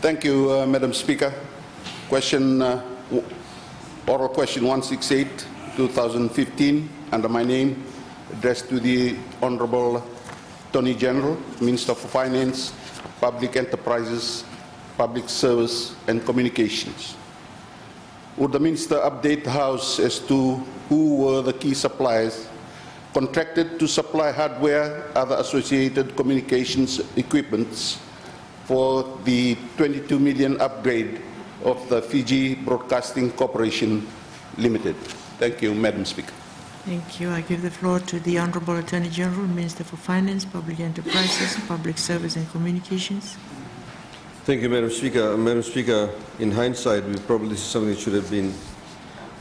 Thank you, Madam Speaker. Oral question 168, 2015, under my name, addressed to the Honourable Attorney General, Minister for Finance, Public Enterprises, Public Service and Communications. Would the Minister update the House as to who were the key suppliers contracted to supply hardware, other associated communications equipments for the 22 million upgrade of the Fiji Broadcasting Corporation Limited? Thank you, Madam Speaker. Thank you. I give the floor to the Honourable Attorney General, Minister for Finance, Public Enterprises, Public Service and Communications. Thank you, Madam Speaker. Madam Speaker, in hindsight, this is something that should have been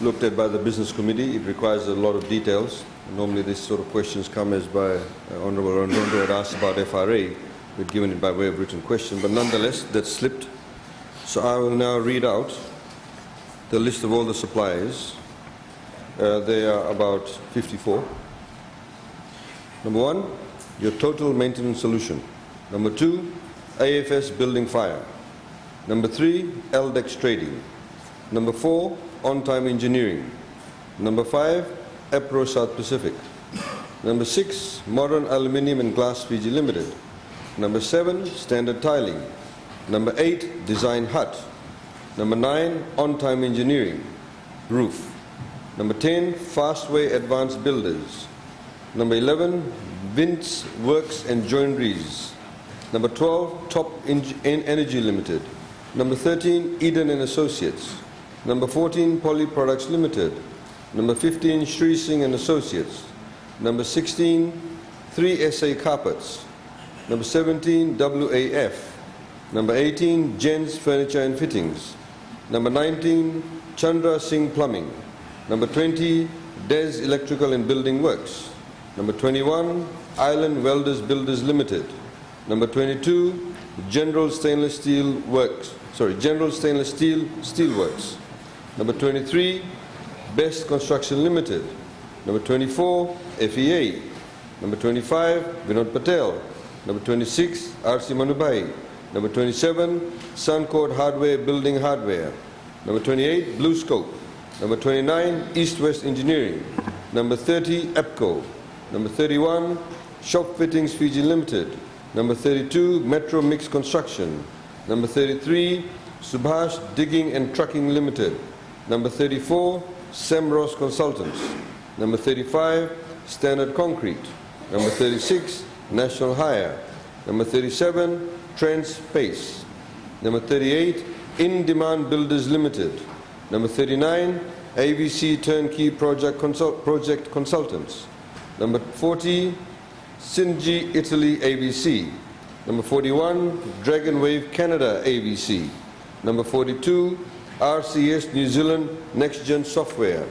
looked at by the Business Committee. It requires a lot of details. Normally, this sort of questions come as by Honourable Rondondo had asked about FRA. We've given it by way of written question, but nonetheless, that slipped. So I will now read out the list of all the suppliers. They are about 54. Number 1, your total maintenance solution. Number 2, AFS Building Fire. Number 3, LDEX Trading. Number 4, On-Time Engineering. Number 5, EPRO South Pacific. Number 6, Modern Aluminium and Glass Fiji Limited. Number 7, Standard Tiling. Number 8, Design Hut. Number 9, On-Time Engineering, Roof. Number 10, Fastway Advanced Builders. Number 11, Vince Works and Joineries. Number 12, Top Energy Limited. Number 13, Eden and Associates. Number 14, Poly Products Limited. Number 15, Sri Singh and Associates. Number 16, 3SA Carpets. Number 17, WAF. Number 18, Jens Furniture and Fittings. Number 19, Chandra Singh Plumbing. Number 20, Des Electrical and Building Works. Number 21, Island Welders Builders Limited. Number 22, General Stainless Steel Steelworks. Number 23, Best Construction Limited. Number 24, FEA. Number 25, Vinod Patel. Number 26, RC Manubai. Number 27, Suncord Hardware Building Hardware. Number 28, Blue Scope. Number 29, East-West Engineering. Number 30, EPCO. Number 31, Shop Fittings Fiji Limited. Number 32, Metro Mix Construction. Number 33, Subhash Digging and Trucking Limited. Number 34, Semros Consultants. Number 35, Standard Concrete. Number 36, National Hire. Number 37, Trend Space. Number 38, In-Demand Builders Limited. Number 39, AVC Turnkey Project Consultants. Number 40, Sinji Italy AVC. Number 41, Dragon Wave Canada AVC. Number 42, RCS New Zealand Next Gen Software.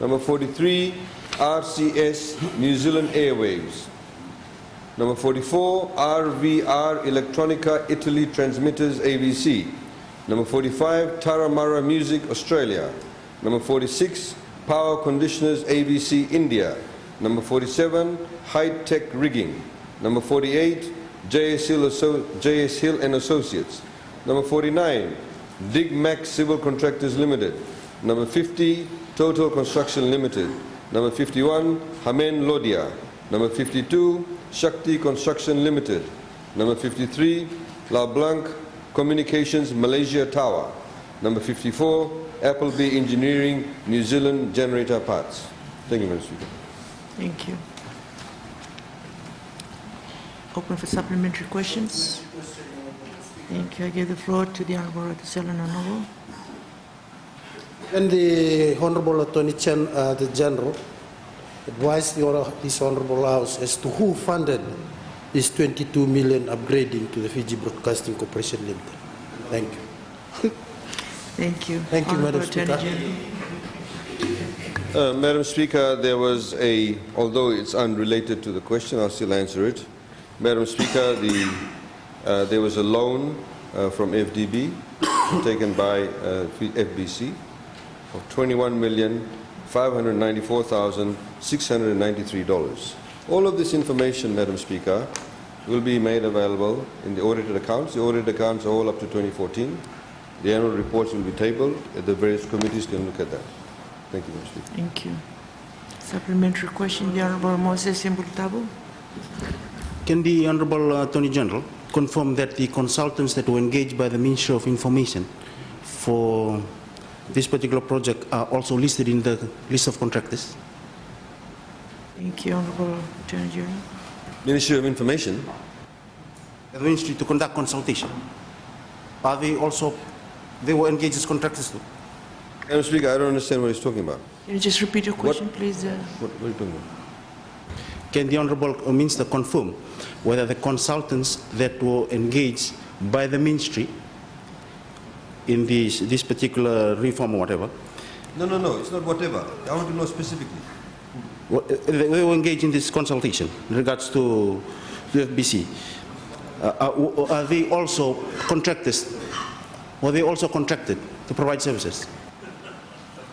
Number 43, RCS New Zealand Airwaves. Number 44, RVR Electronica Italy Transmitters AVC. Number 45, Taramara Music Australia. Number 46, Power Conditioners AVC India. Number 47, High Tech Rigging. Number 48, JS Hill and Associates. Number 49, Dig Mac Civil Contractors Limited. Number 50, Total Construction Limited. Number 51, Hamen Lodia. Number 52, Shakti Construction Limited. Number 53, La Blanc Communications Malaysia Tower. Number 54, Appleby Engineering New Zealand Generator Parts. Thank you, Mr. Speaker. Thank you. Open for supplementary questions. Thank you. I give the floor to the Honourable Radhachalan. And the Honourable Attorney General advised this Honourable House as to who funded this 22 million upgrading to the Fiji Broadcasting Corporation Limited. Thank you. Thank you. Thank you, Madam Speaker. Madam Speaker, there was although it's unrelated to the question, I'll still answer it. Madam Speaker, there was a loan from FDB taken by FBC of $21,594,693. All of this information, Madam Speaker, will be made available in the audited accounts. The audited accounts are all up to 2014. The annual reports will be tabled. The various committees can look at that. Thank you, Mr. Speaker. Thank you. Supplementary question, the Honorable Moses Mbulutabo. Can the Honorable Attorney General confirm that the consultants that were engaged by the Ministry of Information for this particular project are also listed in the list of contractors? Thank you, Honorable Attorney General. Ministry of Information. The Ministry to conduct consultation. Are they also, they were engaged as contractors too? Madam Speaker, I don't understand what he's talking about. Can you just repeat your question, please? What are you talking about? Can the Honorable Minister confirm whether the consultants that were engaged by the Ministry in this particular reform or whatever? No, it's not whatever. I want to know specifically. They were engaged in this consultation in regards to the FBC. Are they also contractors? Were they also contracted to provide services?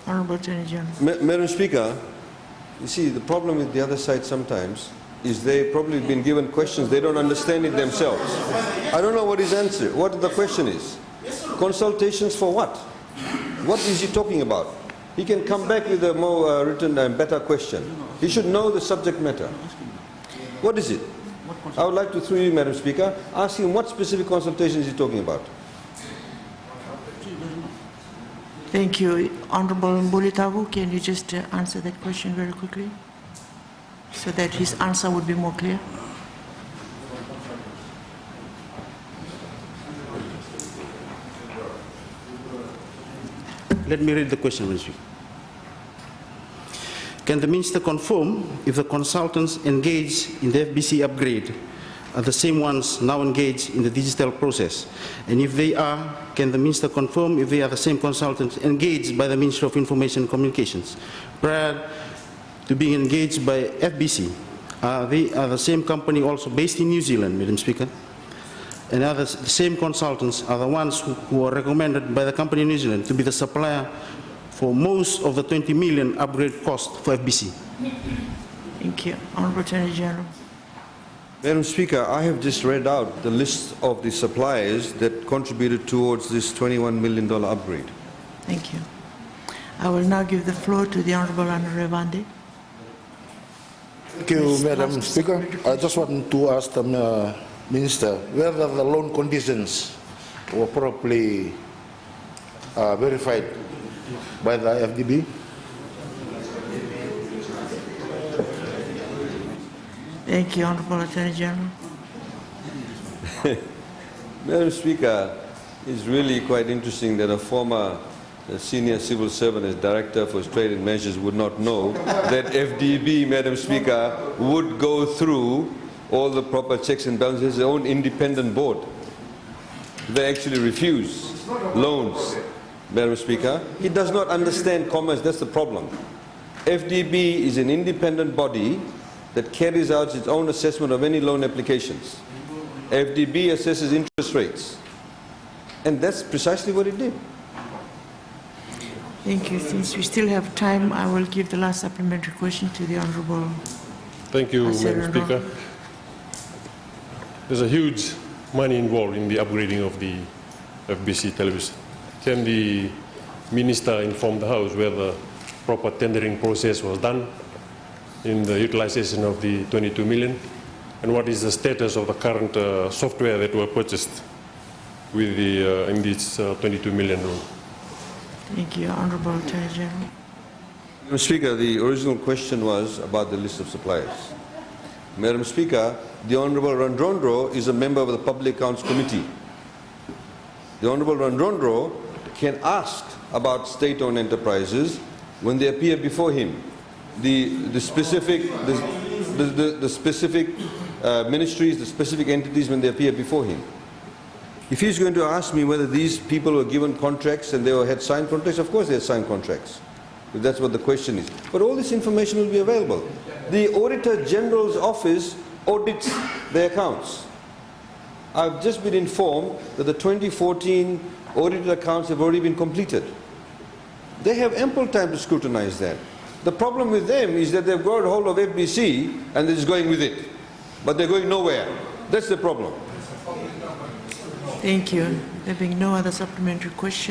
Honorable Attorney General. Madam Speaker, you see, the problem with the other side sometimes is they've probably been given questions, they don't understand it themselves. I don't know what his answer, what the question is. Consultations for what? What is he talking about? He can come back with a more written and better question. He should know the subject matter. What is it? I would like to, through you, Madam Speaker, ask him what specific consultation is he talking about. Thank you. Honorable Mbulutabo, can you just answer that question very quickly so that his answer would be more clear? Let me read the question, Mr. Speaker. Can the Minister confirm if the consultants engaged in the FBC upgrade are the same ones now engaged in the digital process? And if they are, can the Minister confirm if they are the same consultants engaged by the Ministry of Information and Communications prior to being engaged by FBC? Are the same company also based in New Zealand, Madam Speaker? And the same consultants are the ones who are recommended by the company in New Zealand to be the supplier for most of the 20 million upgrade cost for FBC? Thank you. Honorable Attorney General. Madam Speaker, I have just read out the list of the suppliers that contributed towards this $21 million upgrade. Thank you. I will now give the floor to the Honorable Anna Revande. Thank you, Madam Speaker. I just want to ask the Minister whether the loan conditions were properly verified by the FDB. Thank you, Honorable Attorney General. Madam Speaker, it's really quite interesting that a former senior civil servant as Director for Trade and Measures would not know that FDB, Madam Speaker, would go through all the proper checks and balances, their own independent board. They actually refuse loans, Madam Speaker. He does not understand commerce, that's the problem. FDB is an independent body that carries out its own assessment of any loan applications. FDB assesses interest rates. And that's precisely what it did. Thank you. Since we still have time, I will give the last supplementary question to the Honorable. Thank you, Madam Senator. Speaker. There's a huge money involved in the upgrading of the FBC television. Can the Minister inform the House whether proper tendering process was done in the utilization of the 22 million? And what is the status of the current software that were purchased with the, in this 22 million loan? Thank you, Honorable Attorney General. Madam Speaker, the original question was about the list of suppliers. Madam Speaker, the Honourable Randrondro is a member of the Public Accounts Committee. The Honourable Randrondro can ask about state-owned enterprises when they appear before him. The specific ministries, the specific entities when they appear before him. If he's going to ask me whether these people were given contracts and they had signed contracts, of course they had signed contracts. If that's what the question is. But all this information will be available. The Auditor General's office audits their accounts. I've just been informed that the 2014 audited accounts have already been completed. They have ample time to scrutinize that. The problem with them is that they've got hold of FBC and they're just going with it. But they're going nowhere. That's the problem. Thank you. There being no other supplementary question.